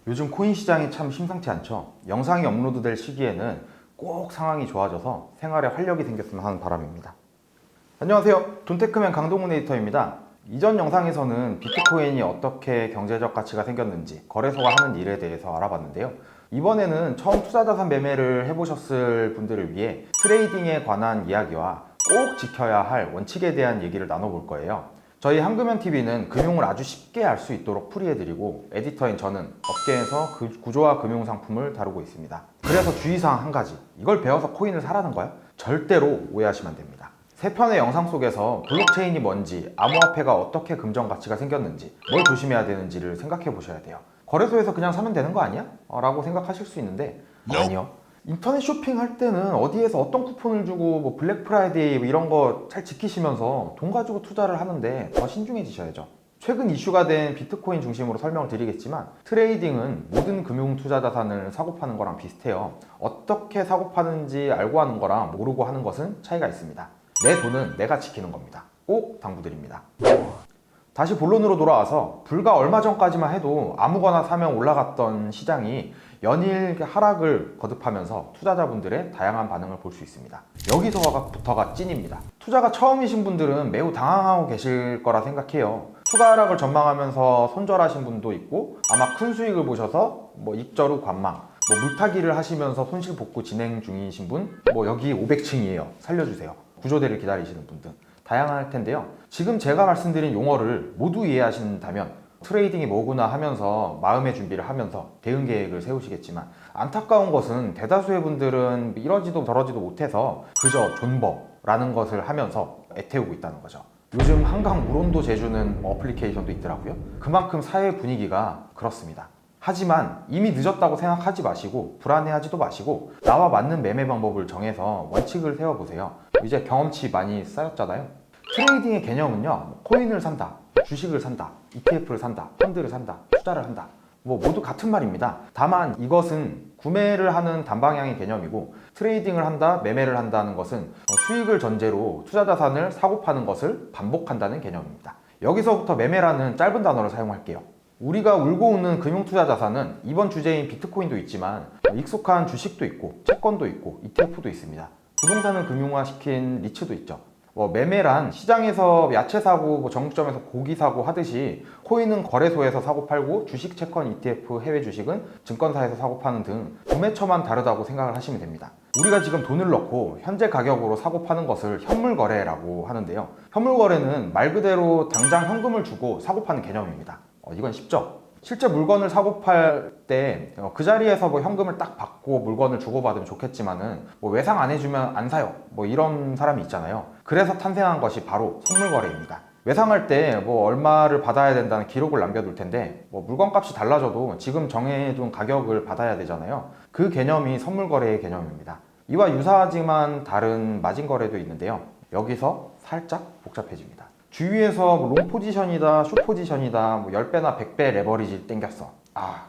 요즘 코인 시장이 참 심상치 않죠. 영상이 업로드될 시기에는 꼭 상황이 좋아져서 생활에 활력이 생겼으면 하는 바람입니다. 안녕하세요. 돈테크맨 강동훈 에디터입니다. 이전 영상에서는 비트코인이 어떻게 경제적 가치가 생겼는지, 거래소가 하는 일에 대해서 알아봤는데요. 이번에는 처음 투자자산 매매를 해보셨을 분들을 위해 트레이딩에 관한 이야기와 꼭 지켜야 할 원칙에 대한 얘기를 나눠볼 거예요. 저희 한금연TV는 금융을 아주 쉽게 알 수 있도록 풀이해드리고, 에디터인 저는 업계에서 그 구조와 금융상품을 다루고 있습니다. 그래서 주의사항 한 가지, 이걸 배워서 코인을 사라는 거야? 절대로 오해하시면 안 됩니다. 세 편의 영상 속에서 블록체인이 뭔지, 암호화폐가 어떻게 금전 가치가 생겼는지, 뭘 조심해야 되는지를 생각해 보셔야 돼요. 거래소에서 그냥 사면 되는 거 아니야? 라고 생각하실 수 있는데 아니요. 인터넷 쇼핑할 때는 어디에서 어떤 쿠폰을 주고 뭐 블랙 프라이데이 뭐 이런 거 잘 지키시면서 돈 가지고 투자를 하는데 더 신중해지셔야죠. 최근 이슈가 된 비트코인 중심으로 설명을 드리겠지만, 트레이딩은 모든 금융 투자 자산을 사고 파는 거랑 비슷해요. 어떻게 사고 파는지 알고 하는 거랑 모르고 하는 것은 차이가 있습니다. 내 돈은 내가 지키는 겁니다. 꼭 당부드립니다. 다시 본론으로 돌아와서, 불과 얼마 전까지만 해도 아무거나 사면 올라갔던 시장이 연일 하락을 거듭하면서 투자자분들의 다양한 반응을 볼 수 있습니다. 여기서부터가 찐입니다. 투자가 처음이신 분들은 매우 당황하고 계실 거라 생각해요. 추가 하락을 전망하면서 손절하신 분도 있고, 아마 큰 수익을 보셔서 입절 후 관망, 물타기를 하시면서 손실 복구 진행 중이신 분, 여기 500층이에요 살려주세요, 구조대를 기다리시는 분들 다양할 텐데요. 지금 제가 말씀드린 용어를 모두 이해하신다면 트레이딩이 뭐구나 하면서 마음의 준비를 하면서 대응 계획을 세우시겠지만, 안타까운 것은 대다수의 분들은 이러지도 저러지도 못해서 그저 존버라는 것을 하면서 애태우고 있다는 거죠. 요즘 한강 물온도 재주는 어플리케이션도 있더라고요. 그만큼 사회 분위기가 그렇습니다. 하지만 이미 늦었다고 생각하지 마시고 불안해하지도 마시고, 나와 맞는 매매 방법을 정해서 원칙을 세워보세요. 이제 경험치 많이 쌓였잖아요. 트레이딩의 개념은요, 코인을 산다, 주식을 산다, ETF를 산다, 펀드를 산다, 투자를 한다, 모두 같은 말입니다. 다만 이것은 구매를 하는 단방향의 개념이고, 트레이딩을 한다, 매매를 한다는 것은 수익을 전제로 투자 자산을 사고 파는 것을 반복한다는 개념입니다. 여기서부터 매매라는 짧은 단어를 사용할게요. 우리가 울고 웃는 금융투자 자산은 이번 주제인 비트코인도 있지만 익숙한 주식도 있고 채권도 있고 ETF도 있습니다. 부동산을 금융화시킨 리츠도 있죠. 매매란 시장에서 야채 사고, 정육점에서 고기 사고 하듯이, 코인은 거래소에서 사고 팔고, 주식, 채권, ETF, 해외 주식은 증권사에서 사고 파는 등 구매처만 다르다고 생각을 하시면 됩니다. 우리가 지금 돈을 넣고 현재 가격으로 사고 파는 것을 현물 거래라고 하는데요. 현물 거래는 말 그대로 당장 현금을 주고 사고 파는 개념입니다. 이건 쉽죠? 실제 물건을 사고 팔 때 그 자리에서 현금을 딱 받고 물건을 주고받으면 좋겠지만은 외상 안 해주면 안 사요, 이런 사람이 있잖아요. 그래서 탄생한 것이 바로 선물 거래입니다. 외상할 때 얼마를 받아야 된다는 기록을 남겨둘 텐데, 물건값이 달라져도 지금 정해둔 가격을 받아야 되잖아요. 그 개념이 선물 거래의 개념입니다. 이와 유사하지만 다른 마진 거래도 있는데요. 여기서 살짝 복잡해집니다. 주위에서 롱 포지션이다, 숏 포지션이다, 10배나 100배 레버리지 땡겼어,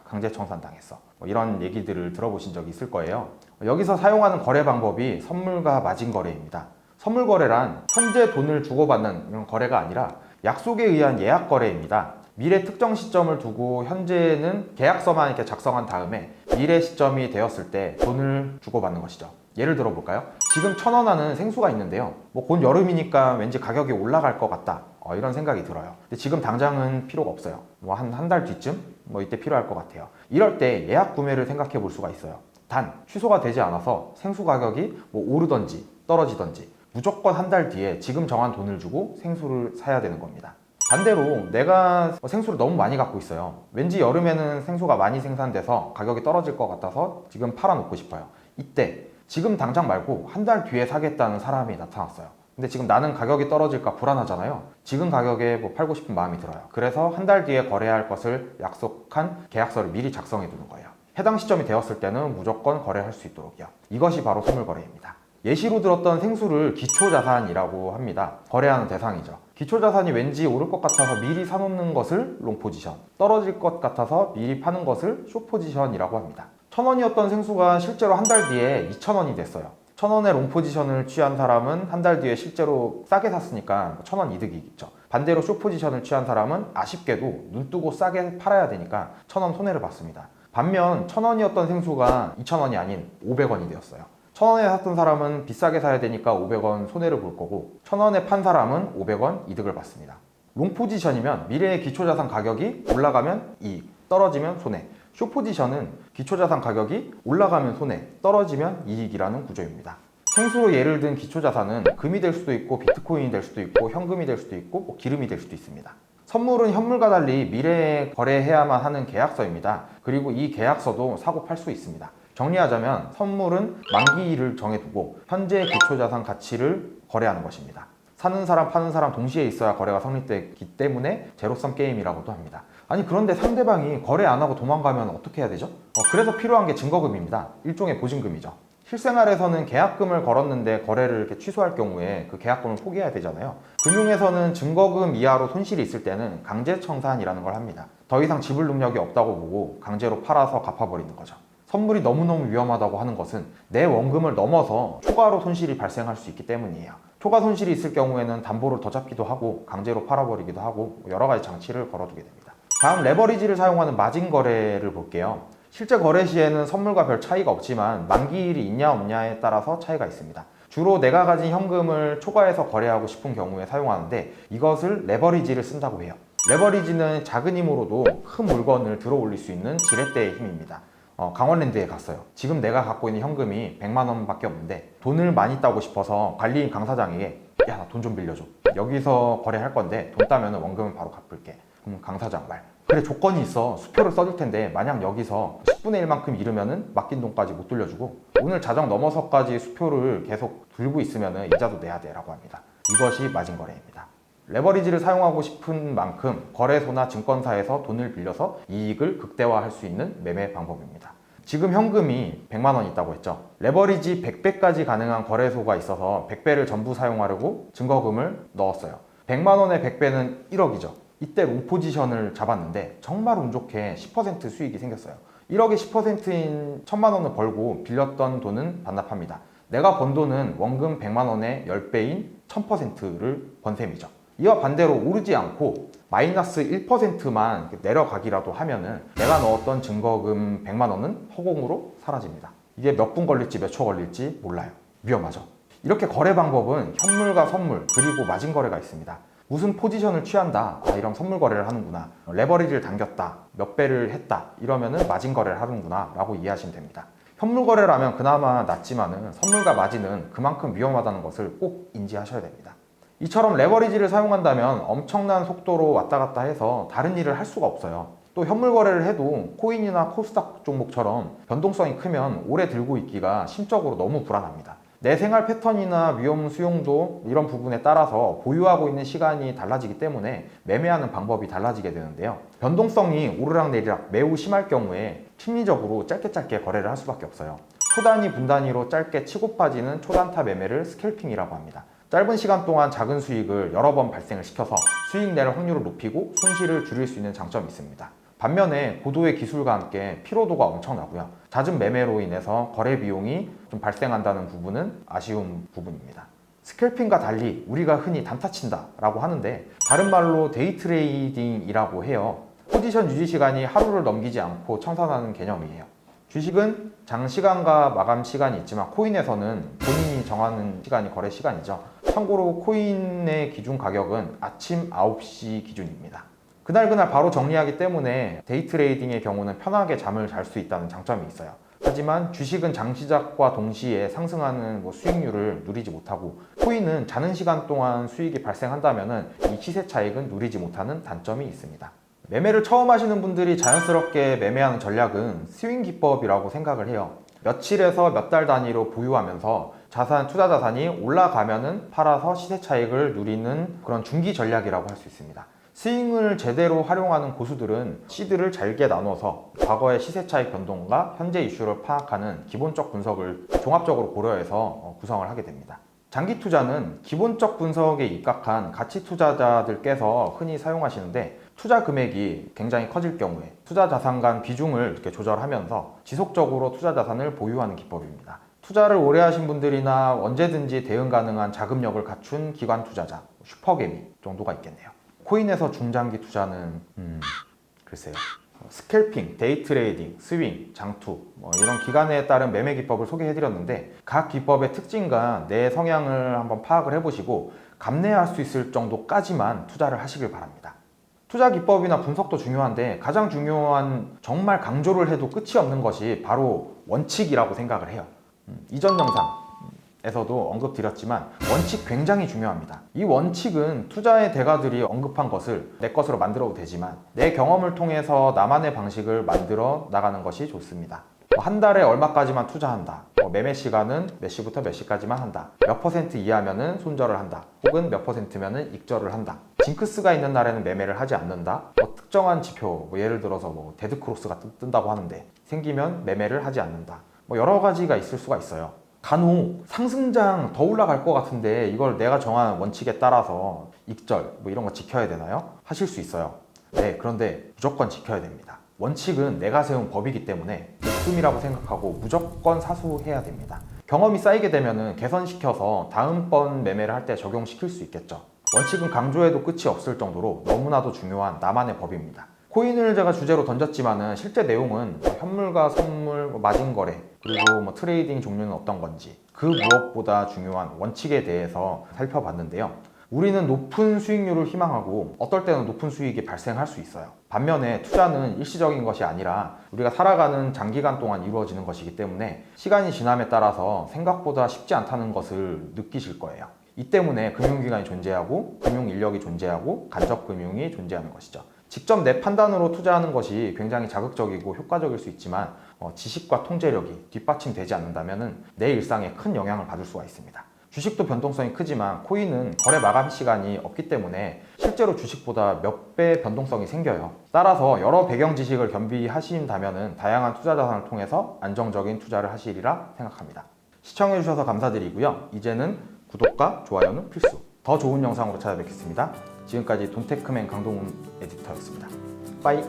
강제 청산 당했어, 이런 얘기들을 들어보신 적이 있을 거예요. 여기서 사용하는 거래 방법이 선물과 마진 거래입니다. 선물 거래란 현재 돈을 주고받는 이런 거래가 아니라 약속에 의한 예약 거래입니다. 미래 특정 시점을 두고 현재는 계약서만 이렇게 작성한 다음에 미래 시점이 되었을 때 돈을 주고받는 것이죠. 예를 들어 볼까요? 지금 1,000원 하는 생수가 있는데요. 곧 여름이니까 왠지 가격이 올라갈 것 같다, 이런 생각이 들어요. 근데 지금 당장은 필요가 없어요. 한 달 뒤쯤 이때 필요할 것 같아요. 이럴 때 예약 구매를 생각해 볼 수가 있어요. 단 취소가 되지 않아서 생수 가격이 오르던지 떨어지던지 무조건 한 달 뒤에 지금 정한 돈을 주고 생수를 사야 되는 겁니다. 반대로 내가 생수를 너무 많이 갖고 있어요. 왠지 여름에는 생수가 많이 생산돼서 가격이 떨어질 것 같아서 지금 팔아놓고 싶어요. 이때 지금 당장 말고 한 달 뒤에 사겠다는 사람이 나타났어요. 근데 지금 나는 가격이 떨어질까 불안하잖아요. 지금 가격에 팔고 싶은 마음이 들어요. 그래서 한 달 뒤에 거래할 것을 약속한 계약서를 미리 작성해 두는 거예요. 해당 시점이 되었을 때는 무조건 거래할 수 있도록요. 이것이 바로 선물 거래입니다. 예시로 들었던 생수를 기초자산이라고 합니다. 거래하는 대상이죠. 기초자산이 왠지 오를 것 같아서 미리 사놓는 것을 롱포지션, 떨어질 것 같아서 미리 파는 것을 숏포지션이라고 합니다. 1,000원이었던 생수가 실제로 한 달 뒤에 2,000원이 됐어요. 1,000원의 롱포지션을 취한 사람은 한 달 뒤에 실제로 싸게 샀으니까 1,000원 이득이겠죠. 반대로 숏포지션을 취한 사람은 아쉽게도 눈 뜨고 싸게 팔아야 되니까 1,000원 손해를 봤습니다. 반면 1,000원이었던 생수가 2,000원이 아닌 500원이 되었어요. 1,000원에 샀던 사람은 비싸게 사야 되니까 500원 손해를 볼 거고 1,000원에 판 사람은 500원 이득을 받습니다. 롱 포지션이면 미래의 기초자산 가격이 올라가면 이익, 떨어지면 손해. 숏 포지션은 기초자산 가격이 올라가면 손해, 떨어지면 이익이라는 구조입니다. 생수로 예를 든 기초자산은 금이 될 수도 있고 비트코인이 될 수도 있고 현금이 될 수도 있고 뭐 기름이 될 수도 있습니다. 선물은 현물과 달리 미래에 거래해야만 하는 계약서입니다. 그리고 이 계약서도 사고 팔 수 있습니다. 정리하자면 선물은 만기일을 정해두고 현재 기초자산 가치를 거래하는 것입니다. 사는 사람 파는 사람 동시에 있어야 거래가 성립되기 때문에 제로섬 게임이라고도 합니다. 아니 그런데 상대방이 거래 안 하고 도망가면 어떻게 해야 되죠? 그래서 필요한 게 증거금입니다. 일종의 보증금이죠. 실생활에서는 계약금을 걸었는데 거래를 이렇게 취소할 경우에 그 계약금을 포기해야 되잖아요. 금융에서는 증거금 이하로 손실이 있을 때는 강제청산이라는 걸 합니다. 더 이상 지불 능력이 없다고 보고 강제로 팔아서 갚아버리는 거죠. 선물이 너무너무 위험하다고 하는 것은 내 원금을 넘어서 초과로 손실이 발생할 수 있기 때문이에요. 초과 손실이 있을 경우에는 담보를 더 잡기도 하고 강제로 팔아버리기도 하고 여러 가지 장치를 걸어두게 됩니다. 다음 레버리지를 사용하는 마진 거래를 볼게요. 실제 거래 시에는 선물과 별 차이가 없지만 만기일이 있냐 없냐에 따라서 차이가 있습니다. 주로 내가 가진 현금을 초과해서 거래하고 싶은 경우에 사용하는데 이것을 레버리지를 쓴다고 해요. 레버리지는 작은 힘으로도 큰 물건을 들어 올릴 수 있는 지렛대의 힘입니다. 강원랜드에 갔어요. 지금 내가 갖고 있는 현금이 100만 원밖에 없는데 돈을 많이 따고 싶어서 관리인 강 사장에게 야, 나 돈 좀 빌려줘. 여기서 거래할 건데 돈 따면 원금은 바로 갚을게. 그럼 강 사장 말. 그래 조건이 있어. 수표를 써줄 텐데 만약 여기서 10분의 1만큼 잃으면은 맡긴 돈까지 못 돌려주고 오늘 자정 넘어서까지 수표를 계속 들고 있으면은 이자도 내야 돼 라고 합니다. 이것이 마진 거래입니다. 레버리지를 사용하고 싶은 만큼 거래소나 증권사에서 돈을 빌려서 이익을 극대화할 수 있는 매매 방법입니다. 지금 현금이 100만 원 있다고 했죠. 레버리지 100배까지 가능한 거래소가 있어서 100배를 전부 사용하려고 증거금을 넣었어요. 100만 원의 100배는 1억이죠. 이때 롱 포지션을 잡았는데 정말 운 좋게 10% 수익이 생겼어요. 1억에 10%인 1,000만 원을 벌고 빌렸던 돈은 반납합니다. 내가 번 돈은 원금 100만 원의 10배인 1000%를 번 셈이죠. 이와 반대로 오르지 않고 마이너스 1%만 내려가기라도 하면은 내가 넣었던 증거금 100만 원은 허공으로 사라집니다. 이게 몇 분 걸릴지 몇 초 걸릴지 몰라요. 위험하죠. 이렇게 거래 방법은 현물과 선물 그리고 마진 거래가 있습니다. 무슨 포지션을 취한다, 이런 선물 거래를 하는구나, 레버리지를 당겼다, 몇 배를 했다 이러면은 마진 거래를 하는구나 라고 이해하시면 됩니다. 현물 거래라면 그나마 낫지만은 선물과 마진은 그만큼 위험하다는 것을 꼭 인지하셔야 됩니다. 이처럼 레버리지를 사용한다면 엄청난 속도로 왔다 갔다 해서 다른 일을 할 수가 없어요. 또 현물 거래를 해도 코인이나 코스닥 종목처럼 변동성이 크면 오래 들고 있기가 심적으로 너무 불안합니다. 내 생활 패턴이나 위험 수용도 이런 부분에 따라서 보유하고 있는 시간이 달라지기 때문에 매매하는 방법이 달라지게 되는데요. 변동성이 오르락내리락 매우 심할 경우에 심리적으로 짧게 거래를 할 수밖에 없어요. 초단위 분단위로 짧게 치고 빠지는 초단타 매매를 스캘핑이라고 합니다. 짧은 시간 동안 작은 수익을 여러 번 발생을 시켜서 수익 낼 확률을 높이고 손실을 줄일 수 있는 장점이 있습니다. 반면에 고도의 기술과 함께 피로도가 엄청나고요. 잦은 매매로 인해서 거래 비용이 좀 발생한다는 부분은 아쉬운 부분입니다. 스캘핑과 달리 우리가 흔히 단타 친다 라고 하는데 다른 말로 데이 트레이딩이라고 해요. 포지션 유지 시간이 하루를 넘기지 않고 청산하는 개념이에요. 주식은 장시간과 마감 시간이 있지만 코인에서는 본인이 정하는 시간이 거래 시간이죠. 참고로 코인의 기준 가격은 아침 9시 기준입니다. 그날 바로 정리하기 때문에 데이 트레이딩의 경우는 편하게 잠을 잘 수 있다는 장점이 있어요. 하지만 주식은 장시작과 동시에 상승하는 수익률을 누리지 못하고 코인은 자는 시간 동안 수익이 발생한다면 이 시세 차익은 누리지 못하는 단점이 있습니다. 매매를 처음 하시는 분들이 자연스럽게 매매하는 전략은 스윙 기법이라고 생각을 해요. 며칠에서 몇 달 단위로 보유하면서 투자 자산이 올라가면은 팔아서 시세 차익을 누리는 그런 중기 전략이라고 할 수 있습니다. 스윙을 제대로 활용하는 고수들은 시드를 잘게 나눠서 과거의 시세 차익 변동과 현재 이슈를 파악하는 기본적 분석을 종합적으로 고려해서 구성을 하게 됩니다. 장기 투자는 기본적 분석에 입각한 가치 투자자들께서 흔히 사용하시는데 투자 금액이 굉장히 커질 경우에 투자 자산 간 비중을 이렇게 조절하면서 지속적으로 투자 자산을 보유하는 기법입니다. 투자를 오래 하신 분들이나 언제든지 대응 가능한 자금력을 갖춘 기관 투자자, 슈퍼개미 정도가 있겠네요. 코인에서 중장기 투자는 글쎄요. 스캘핑, 데이 트레이딩, 스윙, 장투 이런 기간에 따른 매매 기법을 소개해드렸는데 각 기법의 특징과 내 성향을 한번 파악을 해보시고 감내할 수 있을 정도까지만 투자를 하시길 바랍니다. 투자 기법이나 분석도 중요한데 가장 중요한 정말 강조를 해도 끝이 없는 것이 바로 원칙이라고 생각을 해요. 이전 영상에서도 언급드렸지만 원칙 굉장히 중요합니다. 이 원칙은 투자의 대가들이 언급한 것을 내 것으로 만들어도 되지만 내 경험을 통해서 나만의 방식을 만들어 나가는 것이 좋습니다. 한 달에 얼마까지만 투자한다. 매매 시간은 몇 시부터 몇 시까지만 한다. 몇 % 이하면은 손절을 한다. 혹은 몇 %면은 익절을 한다. 징크스가 있는 날에는 매매를 하지 않는다. 특정한 지표, 예를 들어서 데드크로스가 뜬다고 하는데 생기면 매매를 하지 않는다. 여러 가지가 있을 수가 있어요. 간혹 상승장 더 올라갈 것 같은데 이걸 내가 정한 원칙에 따라서 익절 이런 거 지켜야 되나요? 하실 수 있어요. 네, 그런데 무조건 지켜야 됩니다. 원칙은 내가 세운 법이기 때문에 목숨이라고 생각하고 무조건 사수해야 됩니다. 경험이 쌓이게 되면 개선시켜서 다음번 매매를 할 때 적용시킬 수 있겠죠. 원칙은 강조해도 끝이 없을 정도로 너무나도 중요한 나만의 법입니다. 코인을 제가 주제로 던졌지만은 실제 내용은 현물과 선물, 마진 거래, 그리고 트레이딩 종류는 어떤 건지 그 무엇보다 중요한 원칙에 대해서 살펴봤는데요. 우리는 높은 수익률을 희망하고 어떨 때는 높은 수익이 발생할 수 있어요. 반면에 투자는 일시적인 것이 아니라 우리가 살아가는 장기간 동안 이루어지는 것이기 때문에 시간이 지남에 따라서 생각보다 쉽지 않다는 것을 느끼실 거예요. 이 때문에 금융기관이 존재하고 금융인력이 존재하고 간접금융이 존재하는 것이죠. 직접 내 판단으로 투자하는 것이 굉장히 자극적이고 효과적일 수 있지만 지식과 통제력이 뒷받침되지 않는다면 내 일상에 큰 영향을 받을 수가 있습니다. 주식도 변동성이 크지만 코인은 거래 마감 시간이 없기 때문에 실제로 주식보다 몇 배 변동성이 생겨요. 따라서 여러 배경 지식을 겸비하신다면 다양한 투자 자산을 통해서 안정적인 투자를 하시리라 생각합니다. 시청해주셔서 감사드리고요. 이제는 구독과 좋아요는 필수. 더 좋은 영상으로 찾아뵙겠습니다. 지금까지 돈테크맨 강동훈 에디터였습니다. 빠이.